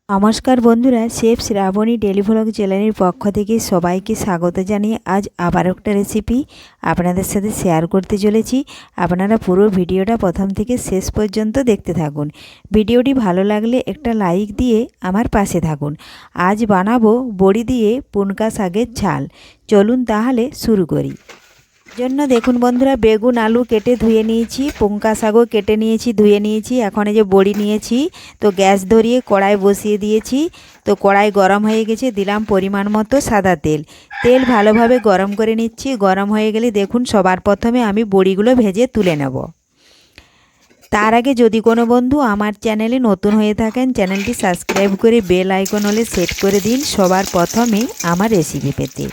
নমস্কার বন্ধুরা, chef Shrabani daily vlog চ্যানেলের পক্ষ থেকে সবাইকে স্বাগত জানিয়ে আজ আবার একটা রেসিপি আপনাদের সাথে শেয়ার করতে চলেছি। আপনারা পুরো ভিডিওটা প্রথম থেকে শেষ পর্যন্ত দেখতে থাকুন। ভিডিওটি ভালো লাগলে একটা লাইক দিয়ে আমার পাশে থাকুন। আজ বানাবো বড়ি দিয়ে পুনকা শাকের ঝাল। চলুন তাহলে শুরু করি। জন্য দেখুন বন্ধুরা, বেগুন আলু কেটে ধুয়ে নিয়েছি, পুঙ্কা শাকও কেটে নিয়েছি, ধুয়ে নিয়েছি। এখন এই যে বড়ি নিয়েছি, তো গ্যাস ধরিয়ে কড়াই বসিয়ে দিয়েছি। তো কড়াই গরম হয়ে গেছে, দিলাম পরিমাণ মতো সাদা তেল। তেল ভালোভাবে গরম করে নিচ্ছি। গরম হয়ে গেলে দেখুন সবার প্রথমে আমি বড়িগুলো ভেজে তুলে নেব। তার আগে যদি কোনো বন্ধু আমার চ্যানেলে নতুন হয়ে থাকেন, চ্যানেলটি সাবস্ক্রাইব করে বেল আইকন হলে সেট করে দিন সবার প্রথমে আমার রেসিপি পেতে।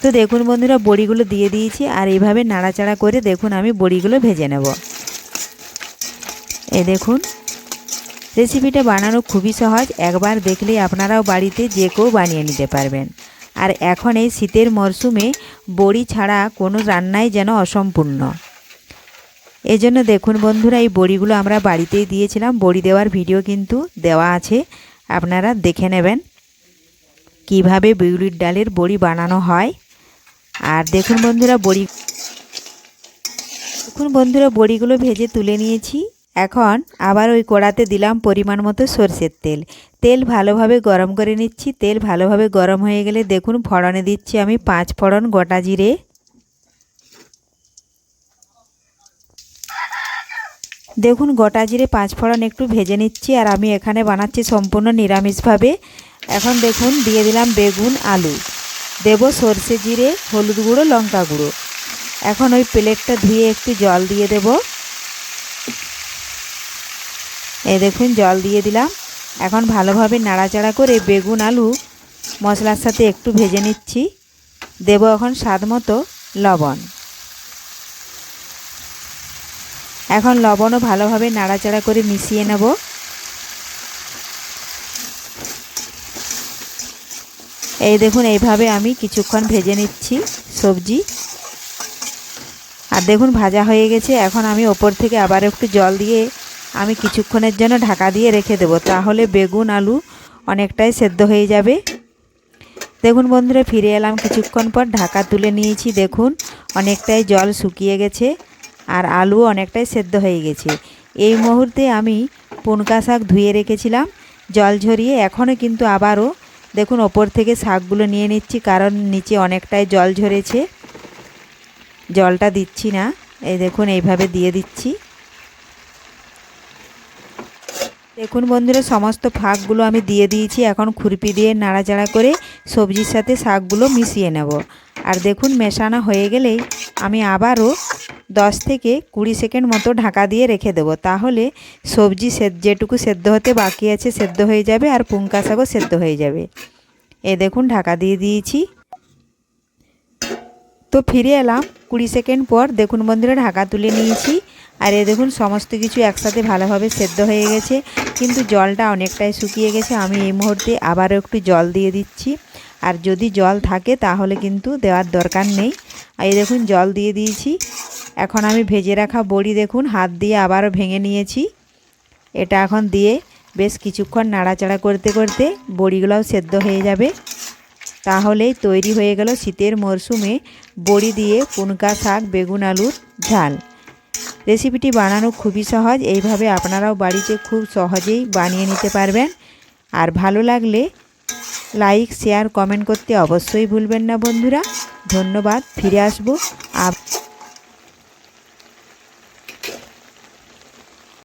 তো দেখুন বন্ধুরা, বড়িগুলো দিয়ে দিয়েছি আর এইভাবে নাড়াচাড়া করে দেখুন আমি বড়িগুলো ভেজে নেব। এই দেখুন, রেসিপিটা বানানো খুবই সহজ, একবার দেখলেই আপনারাও বাড়িতে যে কেউ বানিয়ে নিতে পারবেন। আর এখন এই শীতের মরশুমে বড়ি ছাড়া কোনো রান্নাই যেন অসম্পূর্ণ। এজন্য দেখুন বন্ধুরা, এই বড়িগুলো আমরা বাড়িতেই দিয়েছিলাম। বড়ি দেওয়ার ভিডিও কিন্তু দেওয়া আছে, আপনারা দেখে নেবেন কিভাবে বিউলির ডালের বড়ি বানানো হয়। আর দেখুন বন্ধুরা, বড়িগুলো ভেজে তুলে নিয়েছি। এখন আবার ওই কড়াতে দিলাম পরিমাণ মতো সরষের তেল। তেল ভালোভাবে গরম করে নিচ্ছি। তেল ভালোভাবে গরম হয়ে গেলে দেখুন ফোড়নে দিচ্ছি আমি 5 ফোড়ন গোটা জিরে। দেখুন গোটা জিরে 5 ফোড়ন একটু ভেজে নিচ্ছি। আর আমি এখানে বানাচ্ছি সম্পূর্ণ নিরামিষভাবে। এখন দেখুন দিয়ে দিলাম বেগুন আলু, দেব সরষে জিরে, হলুদ গুঁড়ো, লঙ্কা গুঁড়ো। এখন ওই প্লেটটা ধুয়ে একটু জল দিয়ে দেব। এই দেখুন জল দিয়ে দিলাম। এখন ভালোভাবে নাড়াচাড়া করে বেগুন আলু মশলার সাথে একটু ভেজে নিচ্ছি। দেব এখন স্বাদ মতো লবণ। এখন লবণও ভালোভাবে নাড়াচাড়া করে মিশিয়ে নেব। এই দেখুন এইভাবে আমি কিছুক্ষণ ভেজে নিচ্ছি সবজি। আর দেখুন ভাজা হয়ে গেছে। এখন আমি ওপর থেকে আবার একটু জল দিয়ে আমি কিছুক্ষণের জন্য ঢাকা দিয়ে রেখে দেব, তাহলে বেগুন আলু অনেকটাই সেদ্ধ হয়ে যাবে। দেখুন বন্ধুরা, ফিরে এলাম কিছুক্ষণ পর, ঢাকা তুলে নিয়েছি। দেখুন অনেকটাই জল শুকিয়ে গেছে আর আলু অনেকটাই সেদ্ধ হয়ে গেছে। এই মুহূর্তে আমি পুনকা শাক ধুয়ে রেখেছিলাম জল ঝরিয়ে, এখনও কিন্তু আবারও দেখুন ওপর থেকে শাকগুলো নিয়ে নিচ্ছি, কারণ নিচে অনেকটাই জল ঝরেছে। জলটা দিচ্ছি না, এই দেখুন এইভাবে দিয়ে দিচ্ছি। দেখুন বন্ধুরা, সমস্ত ফাঁকগুলো আমি দিয়ে দিয়েছি। এখন খুরপি দিয়ে নাড়াচাড়া করে সবজির সাথে শাকগুলো মিশিয়ে নেব। আর দেখুন মেশানো হয়ে গেলেই আমি আবারও 10 থেকে 20 সেকেন্ড মতো ঢাকা দিয়ে রেখে দেব, তাহলে সবজি যেটুকু সেদ্ধ হতে বাকি আছে সেদ্ধ হয়ে যাবে আর পুনকা শাকও সেদ্ধ হয়ে যাবে। এই দেখুন ঢাকা দিয়ে দিয়েছি। তো ফিরে এলাম 20 সেকেন্ড পর। দেখুন বন্ধুরা, ঢাকা তুলে নিয়েছি। আর এই দেখুন সমস্ত কিছু একসাথে ভালোভাবে সেদ্ধ হয়ে গেছে, কিন্তু জলটা অনেকটাই শুকিয়ে গেছে। আমি এই মুহূর্তে আবারও একটু জল দিয়ে দিচ্ছি। আর যদি জল থাকে তাহলে কিন্তু দেওয়ার দরকার নেই। এই দেখুন জল দিয়ে দিয়েছি। এখন আমি ভেজে রাখা বড়ি দেখুন হাত দিয়ে আবারও ভেঙে নিয়েছি। এটা এখন দিয়ে বেশ কিছুক্ষণ নাড়াচাড়া করতে করতে বড়িগুলোও সেদ্ধ হয়ে যাবে, তাহলেই তৈরি হয়ে গেল শীতের মরশুমে বড়ি দিয়ে পুনকা শাক বেগুন আলুর ঝাল। রেসিপিটি বানানো খুবই সহজ, এইভাবে আপনারাও বাড়িতে খুব সহজেই বানিয়ে নিতে পারবেন। আর ভালো লাগলে লাইক শেয়ার কমেন্ট করতে অবশ্যই ভুলবেন না বন্ধুরা। ধন্যবাদ, ফিরে আসবো